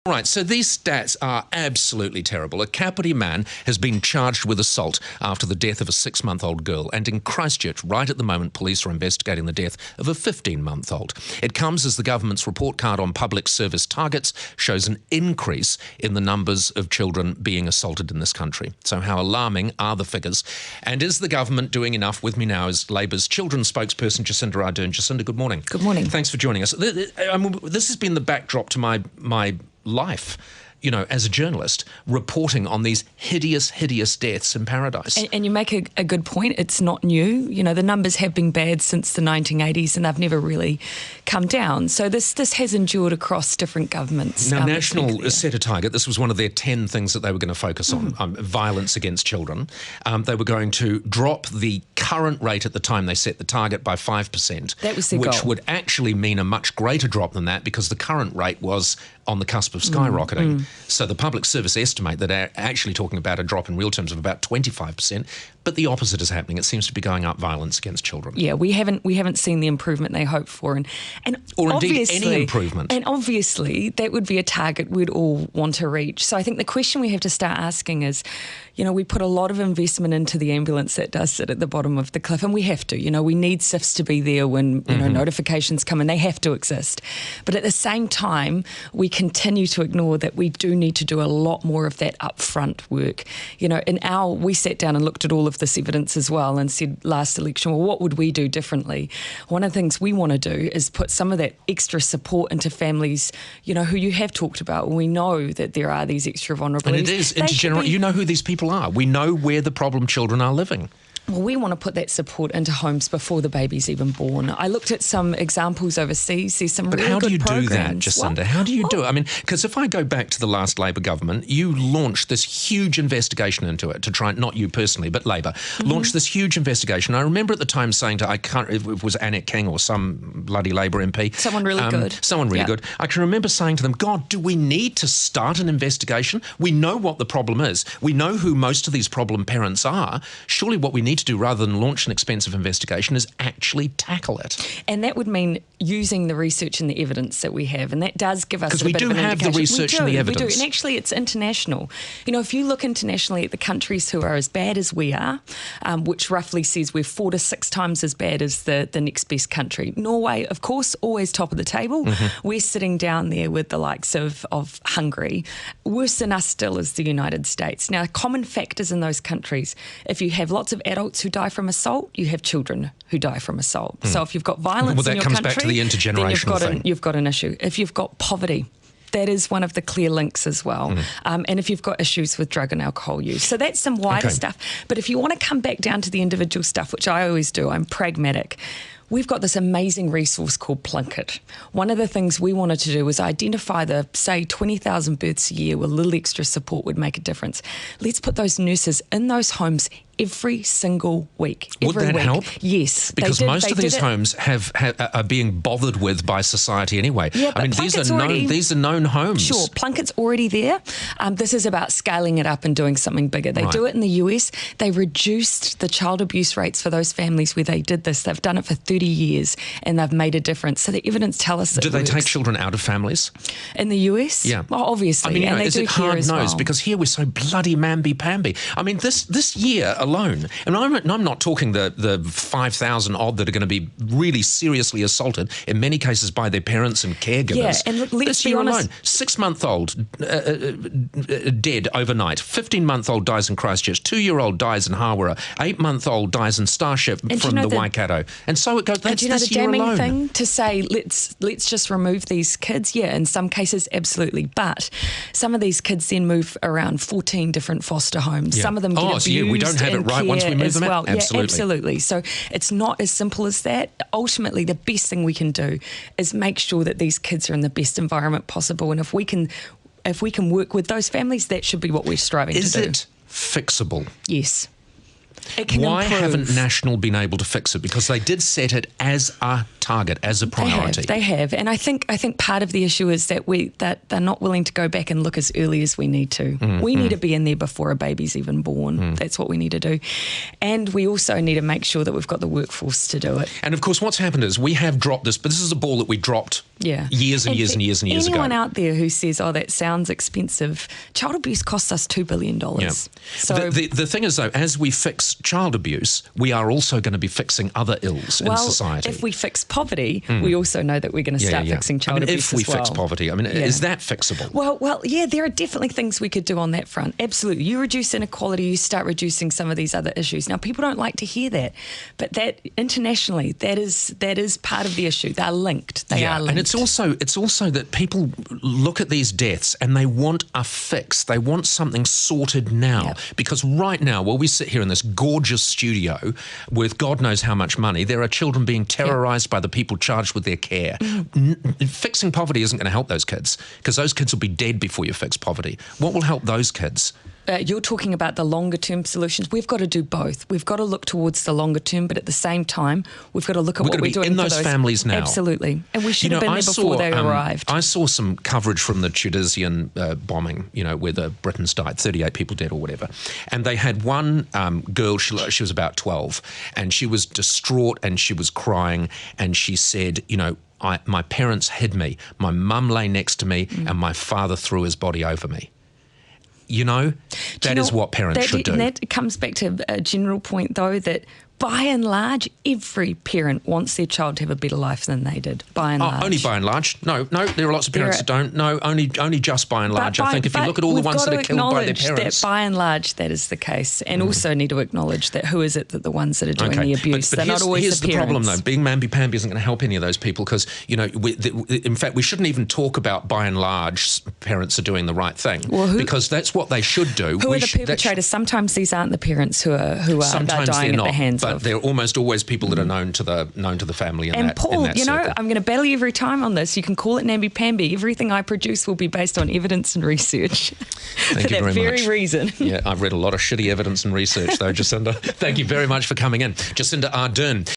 All right, so these stats are absolutely terrible. A Kapiti man has been charged with assault after the death of a 6-month-old girl. And in Christchurch, right at the moment, police are investigating the death of a 15-month-old. It comes as the government's report card on public service targets shows an increase in the numbers of children being assaulted in this country. So how alarming are the figures? And is the government doing enough? With me now is Labour's children's spokesperson, Jacinda Ardern. Jacinda, good morning. Good morning. Thanks for joining us. This has been the backdrop to my life, as a journalist, reporting on these hideous deaths in paradise. And you make a good point. It's not new. The numbers have been bad since the 1980s and they've never really come down. So this has endured across different governments. Now, National set a target. This was one of their 10 things that they were going to focus on, violence against children. They were going to drop the current rate at the time they set the target by 5%. That was their which goal. Would actually mean a much greater drop than that because the current rate was on the cusp of skyrocketing. So the public service estimate that are actually talking about a drop in real terms of about 25%, but the opposite is happening. It seems to be going up, violence against children. Yeah, we haven't seen the improvement they hoped for, or indeed any improvement. And obviously that would be a target we'd all want to reach. So I think the question we have to start asking is, we put a lot of investment into the ambulance that does sit at the bottom of the cliff, and we have to. We need SIFs to be there when notifications come in. They have to exist. But at the same time, we continue to ignore that we do need to do a lot more of that upfront work. We sat down and looked at all of this evidence as well and said last election, well, what would we do differently? One of the things we want to do is put some of that extra support into families, who you have talked about. We know that there are these extra vulnerabilities. And it is intergenerational. You know who these people are. We know where the problem children are living. Well, we want to put that support into homes before the baby's even born. I looked at some examples overseas. There's some really good programs. But how do you do that, Jacinda? How do you do it? Because if I go back to the last Labor government, you launched this huge investigation into it to try, not you personally, but Labor, launched this huge investigation. I remember at the time saying to, if it was Annette King or some bloody Labor MP. Someone really good. Someone really good. I can remember saying to them, God, do we need to start an investigation? We know what the problem is. We know who most of these problem parents are. Surely what we need to do rather than launch an expensive investigation is actually tackle it. And that would mean using the research and the evidence that we have, and that does give us a bit of an indication. Because we do have the research and the evidence. We do, and actually it's international. If you look internationally at the countries who are as bad as we are, which roughly says we're 4 to 6 times as bad as the next best country. Norway, of course, always top of the table. We're sitting down there with the likes of Hungary. Worse than us still is the United States. Now, common factors in those countries, if you have lots of adults who die from assault, you have children who die from assault. So if you've got violence in your country, that comes back to the intergenerational thing. You've got an issue. If you've got poverty, that is one of the clear links as well. And if you've got issues with drug and alcohol use. So that's some wider stuff. But if you want to come back down to the individual stuff, which I always do, I'm pragmatic. We've got this amazing resource called Plunkett. One of the things we wanted to do was identify the, say, 20,000 births a year with a little extra support would make a difference. Let's put those nurses in those homes every single week. Would that help? Yes. Because most of these homes are being bothered with by society anyway. Yeah, but these are known homes. Sure, Plunkett's already there. This is about scaling it up and doing something bigger. They do it in the US. They reduced the child abuse rates for those families where they did this. They've done it for 30 years and they've made a difference. So the evidence tells us Do they take children out of families? In the US? Yeah. Well, obviously. And they is do it here as hard-nosed? well. Because here we're so bloody mamby-pamby. This year alone, and I'm not talking the 5,000 odd that are going to be really seriously assaulted, in many cases by their parents and caregivers. Yeah, and let's this be year honest. alone, 6-month-old dead overnight, 15-month-old dies in Christchurch, 2-year-old dies in Hawera, 8-month-old dies in Starship from the Waikato. And so it goes, that's this year alone. And the damning thing to say, let's just remove these kids? Yeah, in some cases, absolutely. But some of these kids then move around 14 different foster homes. Yeah. Some of them get abused we don't have it right once we move them out. Absolutely. Yeah, absolutely. So it's not as simple as that. Ultimately, the best thing we can do is make sure that these kids are in the best environment possible. And if we can work with those families, that should be what we're striving to do. Is it fixable? Yes. It can Why improve. haven't National been able to fix it? Because they did set it as a target as a priority. They have. And I think part of the issue is that they're not willing to go back and look as early as we need to. We need to be in there before a baby's even born. That's what we need to do. And we also need to make sure that we've got the workforce to do it. And of course, what's happened is we have dropped this, but this is a ball that we dropped years and years ago. Anyone out there who says, oh, that sounds expensive, child abuse costs us $2 billion. Yeah. So the thing is, though, as we fix child abuse, we are also going to be fixing other ills in society. If we fix poverty, we also know that we're going to start fixing child abuse if we fix poverty, is that fixable? Well, yeah, there are definitely things we could do on that front. Absolutely. You reduce inequality, you start reducing some of these other issues. Now, people don't like to hear that, but that internationally, that is part of the issue. They're linked. They are linked. And it's also that people look at these deaths and they want a fix. They want something sorted now. Yep. Because right now, while we sit here in this gorgeous studio with God knows how much money, there are children being terrorised by the people charged with their care. Fixing poverty isn't going to help those kids, because those kids will be dead before you fix poverty. What will help those kids? You're talking about the longer term solutions. We've got to do both. We've got to look towards the longer term, but at the same time, we've got to look at what we're doing in those families now. Absolutely. And we should have been there before they arrived. I saw some coverage from the Tunisian bombing, where the Britons died, 38 people dead or whatever. And they had one girl, she was about 12, and she was distraught and she was crying, and she said, my parents hid me. My mum lay next to me and my father threw his body over me. That is what parents should do. And that comes back to a general point, though, that by and large, every parent wants their child to have a better life than they did, by and large. Only by and large. No, there are lots of parents that don't. No, only just by and large. I think if you look at all the ones that are killed by their parents. That by and large, that is the case. And also need to acknowledge that who is it that the ones that are doing the abuse? But they're not always here's the parents. Problem, though. Being mamby-pamby isn't going to help any of those people, because, in fact, we shouldn't even talk about by and large parents are doing the right thing, because that's what they should do. Who are the perpetrators? Sometimes these aren't the parents who are dying at the hands of. But they're almost always people that are known to the family. And Paul, I'm going to battle you every time on this. You can call it namby-pamby. Everything I produce will be based on evidence and research. Thank you very much. For that very reason. Yeah, I've read a lot of shitty evidence and research, though, Jacinda. Thank you very much for coming in. Jacinda Ardern.